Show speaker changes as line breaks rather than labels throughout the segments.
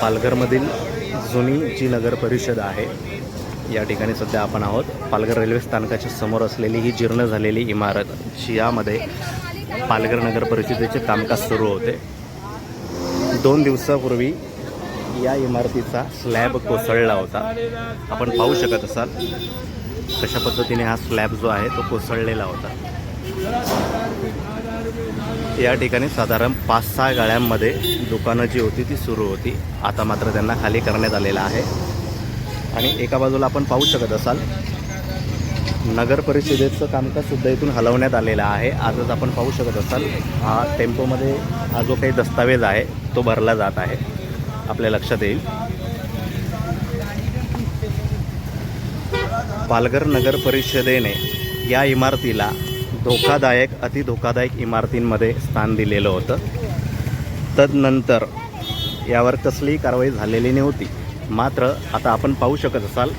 पालघरमधील जुनी जी नगर परिषद आहे या ठिकाणी सध्या आपण आहोत। पालघर रेल्वे स्थानकाच्या समोर असलेली ही जीर्ण झालेली इमारत, यामध्ये पालघर नगर परिषदेचे कामकाज सुरू होते। 2 दिवसापूर्वी या इमारतीचा स्लॅब कोसळला होता। आपण पाहू शकत असाल कशा पद्धतीने हा स्लॅब जो आहे तो कोसळलेला होता। या ठिकाणी साधारण 5-6 गाळ्यांमध्ये दुकानं जी होती ती सुरू होती। आता मात्र त्यांना खाली करण्यात आलेलं आहे। आणि एका बाजूला आपण पाहू शकत असाल नगर परिषदेचं कामकाजसुद्धा इथून हलवण्यात आलेलं आहे। आजच आपण पाहू शकत असाल हा टेम्पोमध्ये हा जो काही दस्तावेज आहे तो भरला जात आहे, आपल्या लक्षात येईल। पालघर नगर परिषदेने या इमारतीला धोकादायक, अतिधोकादायक इमारतींमध्ये स्थान दिलेलं होतं। तदनंतर यावर कसलीही कारवाई झालेली नव्हती। मात्र आता आपण पाहू शकत असाल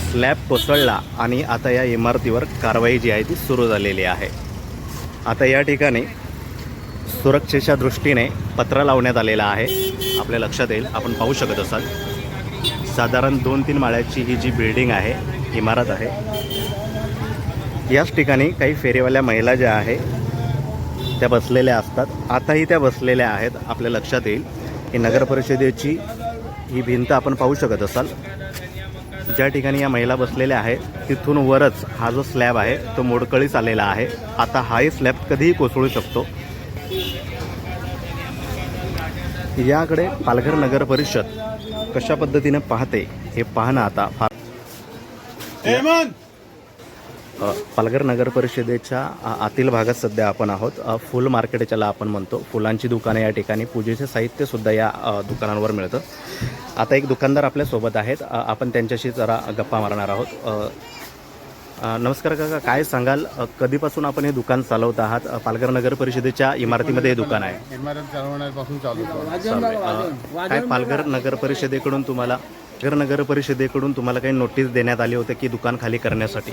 स्लॅब कोसळला आणि आता या इमारतीवर कारवाई जी आहे ती सुरू झालेली आहे। आता या ठिकाणी सुरक्षेच्या दृष्टीने पत्र लावण्यात आलेलं आहे, आपल्या लक्षात येईल। आपण पाहू शकत असाल साधारण 2-3 माळ्याची ही जी बिल्डिंग आहे, इमारत आहे। याच ठिकाणी काही फेरीवाल्या महिला ज्या आहे त्या बसलेल्या असतात, आताही त्या बसलेल्या आहेत, आपल्या लक्षात येईल। ही नगर परिषदेची ही भिंत आपण पाहू शकत असाल। ज्या ठिकाणी या महिला बसलेल्या आहेत तिथून वरच हा जो स्लॅब आहे तो मोडकळीस आलेला आहे। आता हाही स्लॅब कधीही कोसळू शकतो। याकडे पालघर नगर परिषद कशा पद्धतीने पाहते हे पाहणं आता फार। पालघर नगर परिषदेच्या आतील भागात सध्या आपण आहोत। फुल मार्केट ज्याला आपण म्हणतो, फुलांची दुकाने या ठिकाणी, पूजेचे साहित्य सुद्धा या दुकानांवर मिळतं। आता एक दुकानदार आपल्या सोबत आहेत, आपण त्यांच्याशी जरा गप्पा मारणार आहोत। नमस्कार काका, काय सांगाल कधीपासून आपण हे दुकान चालवत आहात? पालघर नगर परिषदेच्या इमारतीमध्ये हे दुकान आहे।
इमारत चालवण्यापासून चालू आहे।
काय पालघर नगर परिषदेकडून तुम्हाला काही नोटीस देण्यात आली होती की दुकान खाली करण्यासाठी?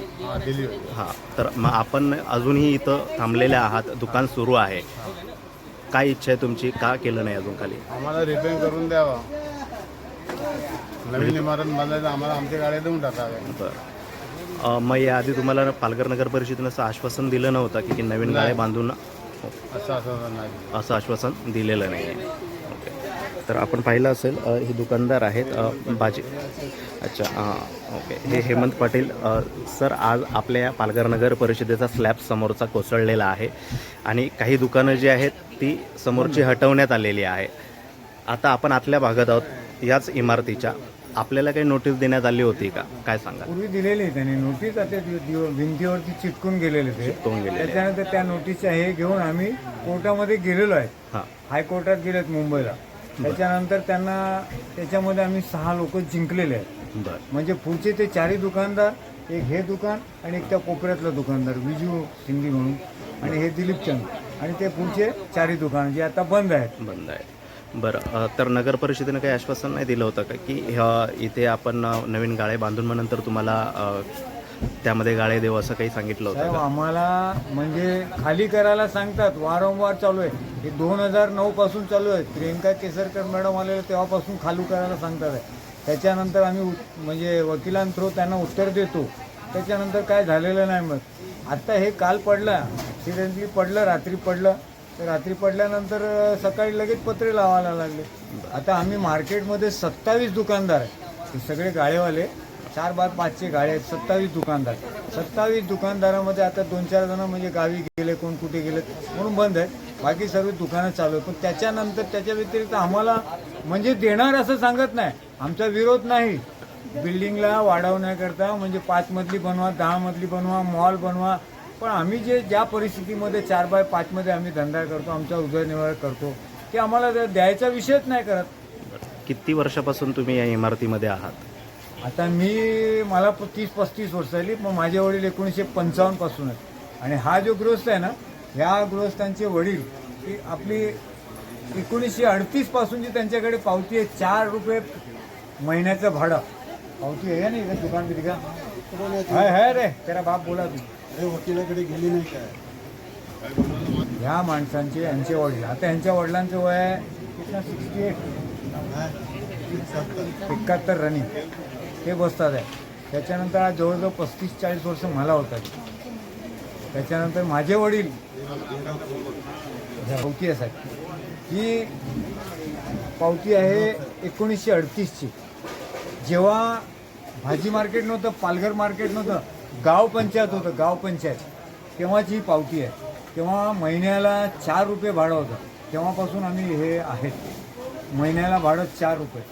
हां, तर मग आपण अजूनही इथं थांबलेले आहात, दुकान सुरू आहे, काय इच्छा आहे तुमची? का केलं नाही अजून खाली?
आम्हाला रिपेअर करून द्यावा, नवीन इमारत बांधायला आम्हाला आमच्या गाड्या देऊन टाकाव्या।
बरं, मग याआधी तुम्हाला पालघर नगर परिषदेनं असं आश्वासन दिलं नव्हतं की नवीन गाड्या बांधून? असं आश्वासन दिलेलं नाही आहे। ओके, तर आपण पाहिलं असेल हे दुकानदार आहेत बाजी। अच्छा, ओके, हे हेमंत पाटील सर, आज आपल्या पालघर नगर परिषदेचा स्लॅब समोरचा कोसळलेला आहे आणि काही दुकानं जी आहेत ती समोरची हटवण्यात आलेली आहे। आता आपण आतल्या भागात आहोत याच इमारतीच्या, आपल्याला काही नोटीस देण्यात आली होती का? काय सांगा?
पूर्वी दिलेली त्यांनी नोटीस, आता भिंतीवरती चिटकून गेलेले ते। त्याच्यानंतर त्या नोटीसच्या हे घेऊन आम्ही कोर्टामध्ये गेलेलो आहे। हायकोर्टात गेलेत मुंबईला। त्याच्यानंतर त्यांना त्याच्यामध्ये आम्ही 6 लोक जिंकलेले आहेत। म्हणजे पुढचे ते 4ही दुकानदार, एक हे दुकान आणि एक त्या कोपऱ्यातलं दुकानदार विजू हिंदी म्हणून, आणि हे दिलीप चंद, आणि ते पुढचे 4ही दुकान जे आता बंद आहेत।
बरं, तर नगर परिषदेनं काही आश्वासन नाही दिलं होतं का की इथे आपण नवीन गाळे बांधून मग नंतर तुम्हाला त्यामध्ये गाळे देऊ असं काही सांगितलं होतं का?
आम्हाला म्हणजे खाली करायला सांगतात, वारंवार चालू आहे हे। 2009 पासून चालू आहे। प्रियंका केसरकर मॅडम आलेले तेव्हापासून खाली करायला सांगतात। त्याच्यानंतर आम्ही म्हणजे वकिलांथ्रू त्यांना उत्तर देतो, त्याच्यानंतर काय झालेलं नाही। मग आता हे काल पडलं, ॲक्सिडेंटली पडलं, रात्री पडलं, तर रात्री पडल्यानंतर सकाळी लगेच पत्रे लावायला लागले। आता आम्ही मार्केटमध्ये 27 दुकानदार आहेत, हे सगळे गाळेवाले, 4x5चे गाळे आहेत, 27 दुकानदार। 27 दुकानदारामध्ये आता 2-4 जण म्हणजे गावी गेले, कोण कुठे गेलेत म्हणून बंद आहेत, बाकी सर्व दुकानं चालू आहेत। पण त्याच्यानंतर त्याच्या व्यतिरिक्त आम्हाला म्हणजे देणार असं सांगत नाही, आमचा विरोध नाही। बिल्डिंगला वाढवण्याकरता म्हणजे 5 मजली बनवा, 10 मजली बनवा, मॉल बनवा, पण आम्ही ज्या परिस्थितीमध्ये 4x5 आम्ही धंदा करतो, आमचा उदरनिर्वाह करतो, ते आम्हाला द्यायचा विषयच नाही करत।
किती वर्षापासून तुम्ही या इमारतीमध्ये आहात?
आता मला 30-35 वर्ष झाली, मग माझे वडील 1955 पासून आहेत। आणि हा जो गृहस्थ आहे ना, ह्या गृहस्थांचे वडील की आपली 1938 पासूनची त्यांच्याकडे पावती आहे, 4 रुपये महिन्याचं भाडं पावती आहे ना। इथं दुकान किती का है रे, तेरा बाप बोला तू
वकिलाकडे गेली नाही काय?
ह्या माणसांचे यांचे वडील, आता यांच्या वडिलांचं वय आहे 68, 71 रनिंग हे बसतात आहे. त्याच्यानंतर आज जवळजवळ 35-40 वर्ष मला होतात. त्याच्यानंतर माझे वडील पावती आहे साहेब. ही पावती आहे 1938ची. जेव्हा भाजी मार्केट नव्हतं, पालघर मार्केट नव्हतं, गाव पंचायत होतं, गाव पंचायत, तेव्हाची ही पावती आहे. तेव्हा महिन्याला 4 रुपये भाडं होतं. तेव्हापासून आम्ही हे आहेत, महिन्याला भाडं 4 रुपये.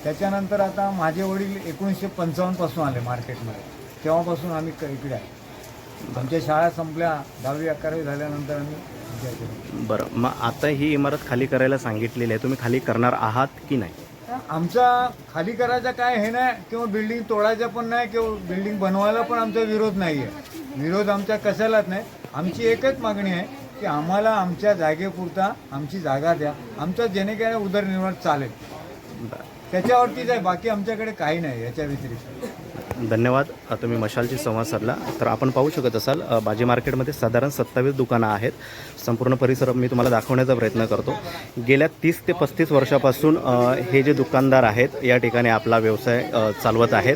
त्याच्यानंतर आता माझे वडील 1955 पासून आले मार्केटमध्ये. तेव्हापासून आम्ही इकडे आहे. आमच्या शाळा संपल्या, 10वी-11वी झाल्यानंतर आम्ही इकडे केलं.
बरं, मग आता ही इमारत खाली करायला सांगितलेली आहे, तुम्ही खाली करणार आहात की नाही?
आमचा खाली करायचा काय हे नाही, किंवा बिल्डिंग तोडायचा पण नाही, किंवा बिल्डिंग बनवायला पण आमचा विरोध नाही आहे. विरोध आमच्या कशालाच नाही. आमची एकच मागणी आहे की आम्हाला आमच्या जागेपुरता आमची जागा द्या, आमचा जेणेकरून उदरनिर्वाह चालेल, त्याच्यावरतीच आहे. बाकी आमच्याकडे काही नाही याच्या व्यतिरिक्त.
धन्यवाद. तुम्ही मशालशी संवाद साधला. तर आपण पाहू शकत असाल भाजी मार्केटमध्ये साधारण 27 दुकानं आहेत. संपूर्ण परिसर मी तुम्हाला दाखवण्याचा प्रयत्न करतो. गेल्या 30 ते 35 वर्षापासून हे जे दुकानदार आहेत या ठिकाणी आपला व्यवसाय चालवत आहेत.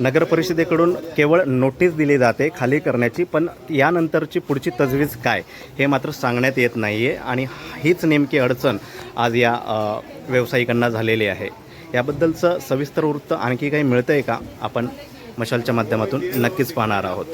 नगर परिषदेकडून केवळ नोटीस दिली जाते खाली करण्याची, पण यानंतरची पुढची तजवीज काय हे मात्र सांगण्यात येत नाही आहे. आणि हीच नेमकी अडचण आज या व्यावसायिकांना झालेली आहे. याबद्दलचं सविस्तर वृत्त आणखी काही मिळतं आहे का, आपण मशालच्या माध्यमातून नक्कीच पाहणार आहोत.